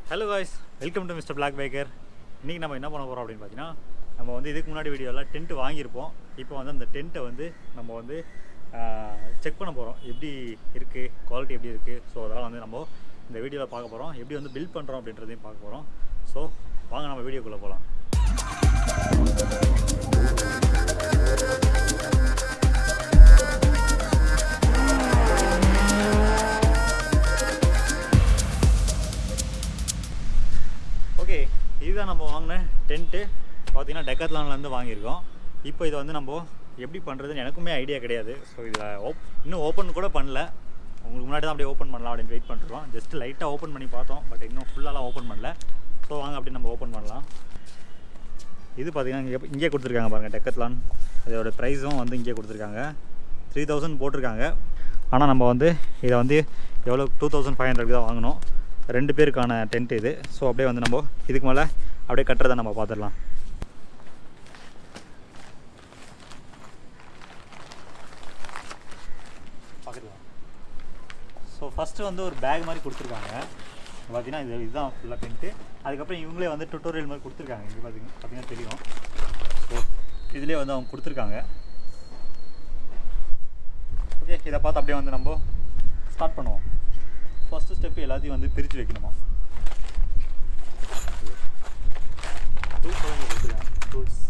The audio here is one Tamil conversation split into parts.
Hello guys, welcome to mister black biker. இன்றைக்கி நம்ம என்ன பண்ண போகிறோம் அப்படின்னு பார்த்தீங்கன்னா, நம்ம வந்து இதுக்கு முன்னாடி வீடியோவில் டென்ட் வாங்கியிருப்போம். இப்போ வந்து அந்த டென்ட்டை வந்து நம்ம வந்து செக் பண்ண போகிறோம், எப்படி இருக்குது, குவாலிட்டி எப்படி இருக்குது. ஸோ அதெல்லாம் வந்து நம்ம இந்த வீடியோவில் பார்க்க போகிறோம், எப்படி வந்து பில்ட் பண்ணுறோம் அப்படின்றதையும் பார்க்க போகிறோம். ஸோ வாங்க நம்ம வீடியோக்குள்ளே போகலாம். ஓகே, இதுதான் நம்ம வாங்கின டென்ட்டு. பார்த்தீங்கன்னா டெக்காத்லான்லேருந்து வாங்கியிருக்கோம். இப்போ இதை வந்து நம்ம எப்படி பண்ணுறதுன்னு எனக்குமே ஐடியா கிடையாது. ஸோ இதில் இன்னும் ஓப்பன் கூட பண்ணல. உங்களுக்கு முன்னாடி தான் அப்படியே ஓப்பன் பண்ணலாம் அப்படின்னு வெயிட் பண்ணிருக்கோம். ஜஸ்ட்டு லைட்டாக ஓப்பன் பண்ணி பார்த்தோம், பட் இன்னும் ஃபுல்லாலாம் ஓப்பன் பண்ணல. ஸோ வாங்க அப்படி நம்ம ஓப்பன் பண்ணலாம். இது பார்த்தீங்கன்னா இங்கே கொடுத்துருக்காங்க பாருங்கள், டெக்காத்லான். அதோட ப்ரைஸும் வந்து இங்கே கொடுத்துருக்காங்க. 3000 போட்டிருக்காங்க. ஆனால் நம்ம வந்து இதை வந்து எவ்வளோ 2500 தான் வாங்கினோம். 2 பேருக்கான டென்ட் இது. ஸோ அப்படியே வந்து நம்ம இதுக்கு மேலே அப்படியே கட்டுறதை நம்ம பார்த்துடலாம். பார்த்துக்கலாம். ஸோ ஃபஸ்ட்டு வந்து ஒரு பேக் மாதிரி கொடுத்துருக்காங்க. பார்த்தீங்கன்னா இதுதான் ஃபுல்லாக டென்ட்டு. அதுக்கப்புறம் இவங்களே வந்து டுட்டோரியல் மாதிரி கொடுத்துருக்காங்க. இங்கே பார்த்தீங்கன்னா தெரியும். ஸோ இதுலேயே வந்து அவங்க கொடுத்துருக்காங்க. ஓகே, இதை பார்த்து அப்படியே வந்து நம்ம ஸ்டார்ட் பண்ணுவோம். ஃபஸ்ட்டு ஸ்டெப்பு எல்லாத்தையும் வந்து பிரித்து வைக்கணுமா. டூல்ஸ் கொடுத்துருக்காங்க. டூல்ஸ்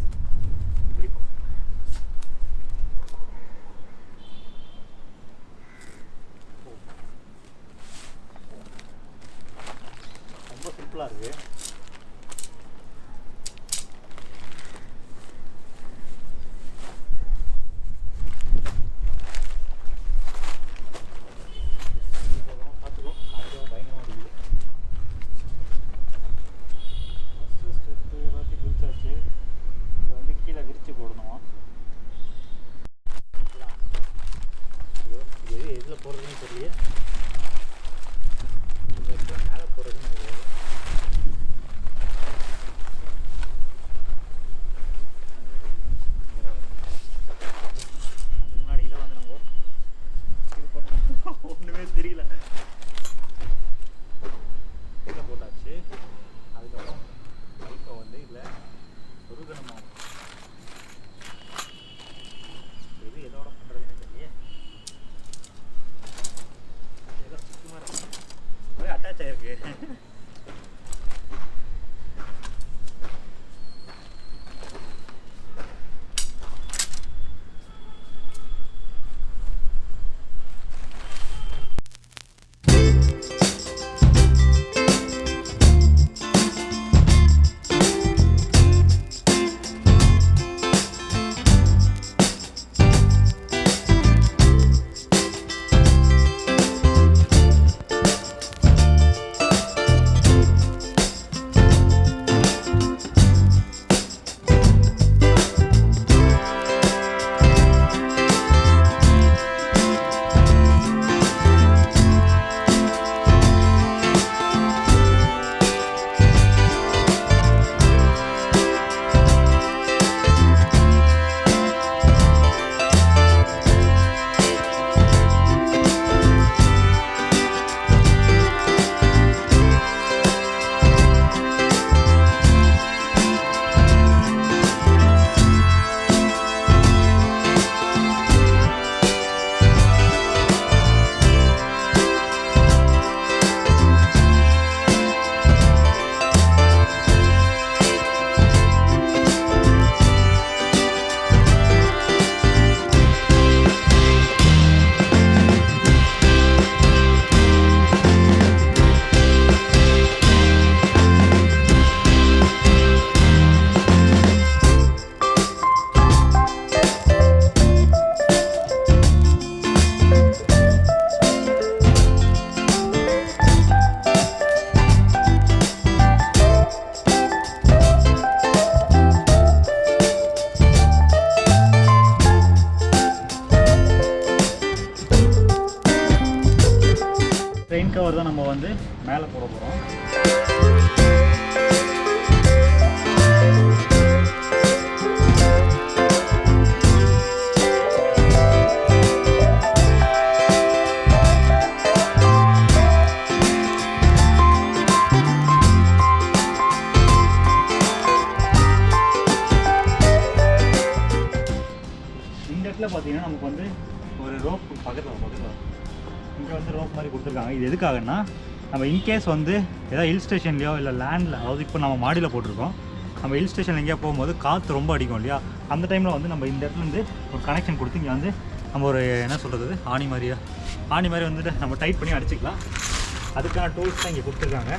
ரொம்ப சிம்பிளாக இருக்குது. எதில் போடுறதுன்னு தெரியல. மேலே போடுறதுன்னு தெரியாது. அதுக்கு முன்னாடி இதை வந்து நம்ம இது பண்ணோம். ஒன்றுமே தெரியல. இதில் போட்டாச்சு. அதுக்கப்புறம் பைப்பை வந்து இதில் சொருகணுமா. இது எதோட பண்ணுறதுன்னு தெரியல. அட்டாச் ஆயிருக்கு. ட்ரெயின் கவர் தான் நம்ம வந்து மேலே போட போகிறோம். பார்த்தீங்கன்னா நமக்கு வந்து ஒரு ரோப் பக்கத்தில் இங்கே வந்து ரோப் மாதிரி கொடுத்துருக்காங்க. இது எதுக்காகன்னா நம்ம இன்கேஸ் வந்து ஏதாவது ஹில் ஸ்டேஷன்லையோ இல்லை லேண்டில், அதாவது இப்போ நம்ம மாடியில் போட்டிருக்கோம், நம்ம ஹில் ஸ்டேஷன் எங்கேயா போகும்போது காற்று ரொம்ப அடிக்கும் இல்லையா, அந்த டைமில் வந்து நம்ம இந்த இடத்துல இருந்து ஒரு கனெக்ஷன் கொடுத்து இங்கே வந்து நம்ம ஒரு என்ன சொல்கிறது ஆணி மாதிரி வந்துட்டு நம்ம டைட் பண்ணி அடிச்சுக்கலாம். அதுக்கான டூல்ஸ் தான் இங்கே கொடுத்துருக்காங்க.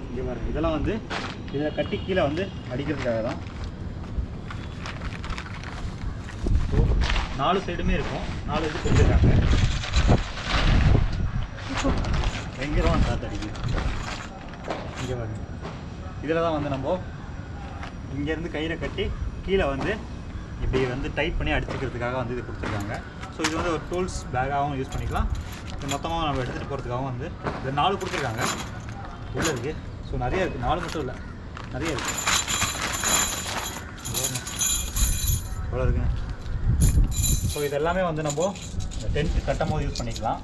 இங்கே பாருங்க, இதெல்லாம் வந்து இதில் கட்டி கீழே வந்து அடிக்கிறதுக்காக தான். 4 சைடுமே இருக்கும், 4 இது கொடுத்துருக்காங்க. பயங்கரமாக காற்று அடிக்குது. இங்கே பாருங்க, இதில் தான் வந்து நம்ம இங்கேருந்து கயிறை கட்டி கீழே வந்து இப்படி வந்து டைட் பண்ணி அடிச்சுக்கிறதுக்காக வந்து இது கொடுத்துருக்காங்க. ஸோ இது வந்து ஒரு டூல்ஸ் பேக்காகவும் யூஸ் பண்ணிக்கலாம். இது மொத்தமாக நம்ம எடுத்துகிட்டு போகிறதுக்காகவும் வந்து இது 4 கொடுத்துருக்காங்க. உள்ளே இருக்குது. ஸோ நிறைய இருக்குது, 4 மட்டும் இல்லை, நிறைய இருக்குது. எவ்வளோ இருக்குங்க. ஸோ இது எல்லாமே வந்து நம்ம டென்ட் கட்டும் போது யூஸ் பண்ணிக்கலாம்.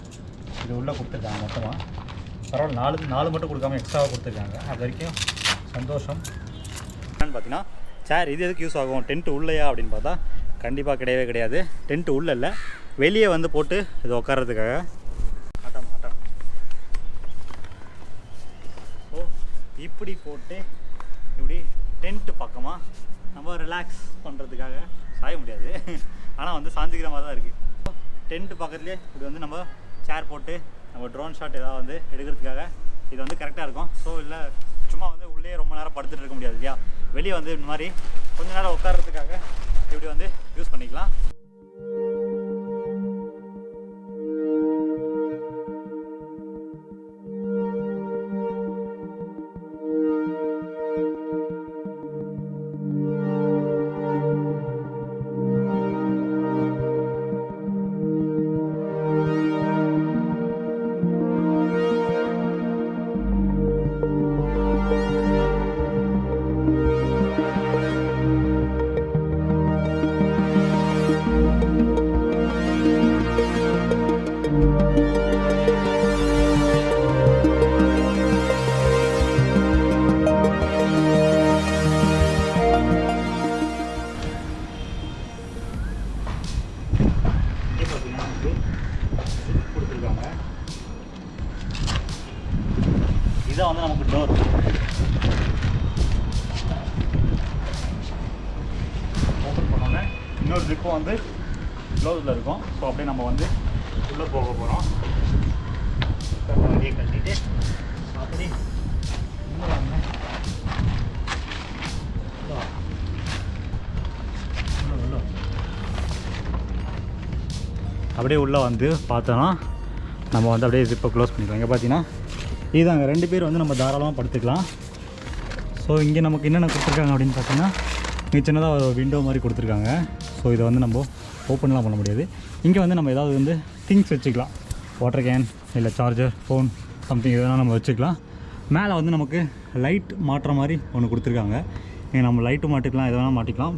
இது உள்ளே கொடுத்துருக்காங்க மொத்தமாக. பரவாயில்ல, 4 மட்டும் கொடுக்காம எக்ஸ்ட்ராவாக கொடுத்துருக்காங்க. அது வரைக்கும் சந்தோஷம். என்னென்னு பார்த்தீங்கன்னா சேர் இது எதுக்கு யூஸ் ஆகும், டென்ட் உள்ளையா அப்படின்னு பார்த்தா கண்டிப்பாக கிடையவே கிடையாது. டென்ட் உள்ளே இல்லை, வெளியே வந்து போட்டு இது உட்காரதுக்காக. ஸோ இப்படி போட்டு இப்படி டென்ட்டு பக்கமாக நம்ம ரிலாக்ஸ் பண்ணுறதுக்காக சாய முடியாது, ஆனால் வந்து சாஞ்சிக்கிற மாதிரி தான் இருக்குது. டென்ட்டு பக்கத்துலேயே இப்படி வந்து நம்ம சேர் போட்டு நம்ம ட்ரோன் ஷாட் ஏதாவது வந்து எடுக்கிறதுக்காக இது வந்து கரெக்டாக இருக்கும். ஸோ இல்லை சும்மா வந்து உள்ளே ரொம்ப நேரம் படுத்துட்டு இருக்க முடியாது இல்லையா, வெளியே வந்து இந்த மாதிரி கொஞ்ச நேரம் உட்கார்றதுக்காக இப்படி வந்து யூஸ் பண்ணிக்கலாம். இதான் வந்து நமக்கு டோர். ஓப்பன் பண்ணோன்னே இன்னொரு ஜிப்பும் வந்து க்ளோஸில் இருக்கும். ஸோ அப்படியே நம்ம வந்து உள்ளே போக போகிறோம். அப்படியே கட்டிட்டு அப்படி அப்படியே உள்ளே வந்து பார்த்தோன்னா நம்ம வந்து அப்படியே ஜிப்பை க்ளோஸ் பண்ணிக்கலாம். இங்கே பார்த்தீங்கன்னா இதுதாங்க 2 பேர் வந்து நம்ம தாராளமாக படுத்துக்கலாம். ஸோ இங்கே நமக்கு என்னென்ன கொடுத்துருக்காங்க அப்படின்னு பார்த்தீங்கன்னா இங்கே சின்னதாக ஒரு விண்டோ மாதிரி கொடுத்துருக்காங்க. ஸோ இதை வந்து நம்ம ஓப்பன்லாம் பண்ண முடியாது. இங்கே வந்து நம்ம ஏதாவது வந்து திங்ஸ் வச்சுக்கலாம், வாட்டர் கேன் இல்லை சார்ஜர், ஃபோன் சம்திங் எதனால் நம்ம வச்சுக்கலாம். மேலே வந்து நமக்கு லைட் மாட்டுற மாதிரி ஒன்று கொடுத்துருக்காங்க. இங்கே நம்ம லைட்டு மாட்டிக்கலாம், எது வேணால் மாட்டிக்கலாம்.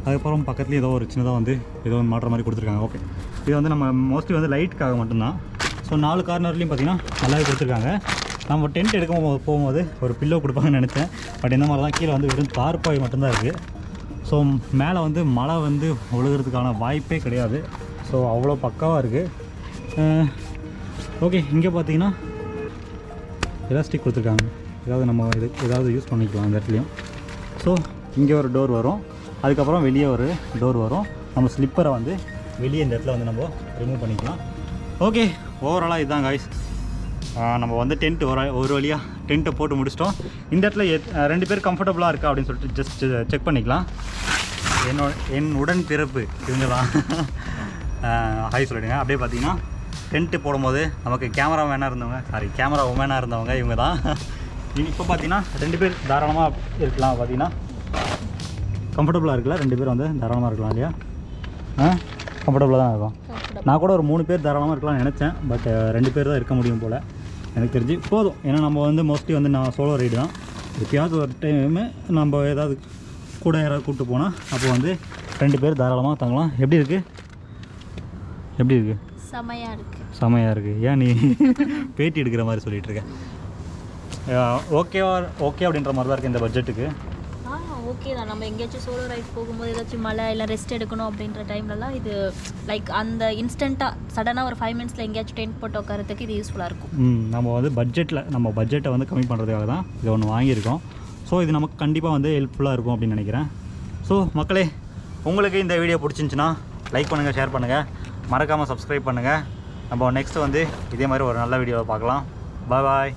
அதுக்கப்புறம் பக்கத்துலேயே ஏதோ ஒரு சின்னதாக வந்து ஏதோ ஒன்று மாட்டுற மாதிரி கொடுத்துருக்காங்க. ஓகே, இது வந்து நம்ம மோஸ்ட்லி வந்து லைட்டுக்காக மட்டும்தான். ஸோ 4 கார்னர்லேயும் பார்த்திங்கன்னா நல்லாவே கொடுத்துருக்காங்க. நம்ம டென்ட் எடுக்க போகும்போது ஒரு பில்லோ கொடுப்பாங்கன்னு நினச்சேன். பட் இந்த மாதிரி தான் கீழே வந்து வெறும் தார்பாய் மட்டும்தான் இருக்குது. ஸோ மேலே வந்து மழை வந்து ஒழுகிறதுக்கான வாய்ப்பே கிடையாது. ஸோ அவ்வளோ பக்காவாக இருக்குது. ஓகே, இங்கே பார்த்தீங்கன்னா எலாஸ்டிக் கொடுத்துருக்காங்க, ஏதாவது நம்ம இது ஏதாவது யூஸ் பண்ணிக்கலாம் அந்த இடத்துலையும். ஸோ இங்கே ஒரு டோர் வரும், அதுக்கப்புறம் வெளியே ஒரு டோர் வரும். நம்ம ஸ்லிப்பரை வந்து வெளியே இந்த இடத்துல வந்து நம்ம ரிமூவ் பண்ணிக்கலாம். ஓகே, ஓவராலாக இதுதான் காய்ஸ். நம்ம வந்து டென்ட் ஒரு வழியாக டென்ட்டை போட்டு முடிச்சிட்டோம். இந்த இடத்துல 2 பேர் கம்ஃபர்டபுளாக இருக்கா அப்படின்னு சொல்லிட்டு ஜஸ்ட் செக் பண்ணிக்கலாம். என் உடன் பிறப்பு இவங்க தான். ஹாய் சொல்லிடுங்க. அப்படியே பார்த்தீங்கன்னா டென்ட்டு போடும்போது நமக்கு கேமரா உமேனாக இருந்தவங்க இவங்க தான். இப்போ பார்த்தீங்கன்னா 2 பேர் தாராளமாக இருக்கலாம். பார்த்தீங்கன்னா கம்ஃபர்டபுளாக இருக்குல்ல, 2 பேர் வந்து தாராளமாக இருக்கலாம் இல்லையா? கம்ஃபர்டபுளாக தான் இருக்கும். நான் கூட ஒரு 3 பேர் தாராளமாக இருக்கலாம்னு நினச்சேன். பட் 2 பேர் தான் இருக்க முடியும் போல் எனக்கு தெரிஞ்சு. போதும், ஏன்னா நம்ம வந்து மோஸ்ட்லி வந்து நான் சோலோ ரைடு தான். எப்பயாவது ஒரு டைமு நம்ம ஏதாவது கூட யாராவது கூப்பிட்டு போனால் அப்போ வந்து 2 பேர் தாராளமாக தங்கலாம். எப்படி இருக்குது? செமையாக இருக்குது. ஏன் நீ பேட்டி எடுக்கிற மாதிரி சொல்லிகிட்டு இருக்க? ஓகே அப்படின்ற மாதிரி தான் இருக்குது இந்த பட்ஜெட்டுக்கு. ஓகே தான். நம்ம எங்கேயாச்சும் சோலோ ரைட் போகும்போது ஏதாச்சும் மழை இல்லை ரெஸ்ட் எடுக்கணும் அப்படின்ற டைம்லலாம் இது லைக் அந்த இன்ஸ்டண்ட்டாக சடனாக ஒரு 5 மினிட்ஸில் எங்கேயாச்சும் டென்ட் போட்டு உட்காரத்துக்கு இது யூஸ்ஃபுல்லாக இருக்கும். நம்ம வந்து நம்ம பட்ஜெட்டை வந்து கம்மி பண்ணுறதுக்காக தான் இது ஒன்று வாங்கியிருக்கோம். ஸோ இது நமக்கு கண்டிப்பாக வந்து ஹெல்ப்ஃபுல்லாக இருக்கும் அப்படின்னு நினைக்கிறேன். ஸோ மக்களே, உங்களுக்கு இந்த வீடியோ பிடிச்சிருந்துச்சின்னா லைக் பண்ணுங்கள், ஷேர் பண்ணுங்கள், மறக்காமல் சப்ஸ்கிரைப் பண்ணுங்கள். நம்ம நெக்ஸ்ட்டு வந்து இதே மாதிரி ஒரு நல்ல வீடியோவை பார்க்கலாம். பாய்.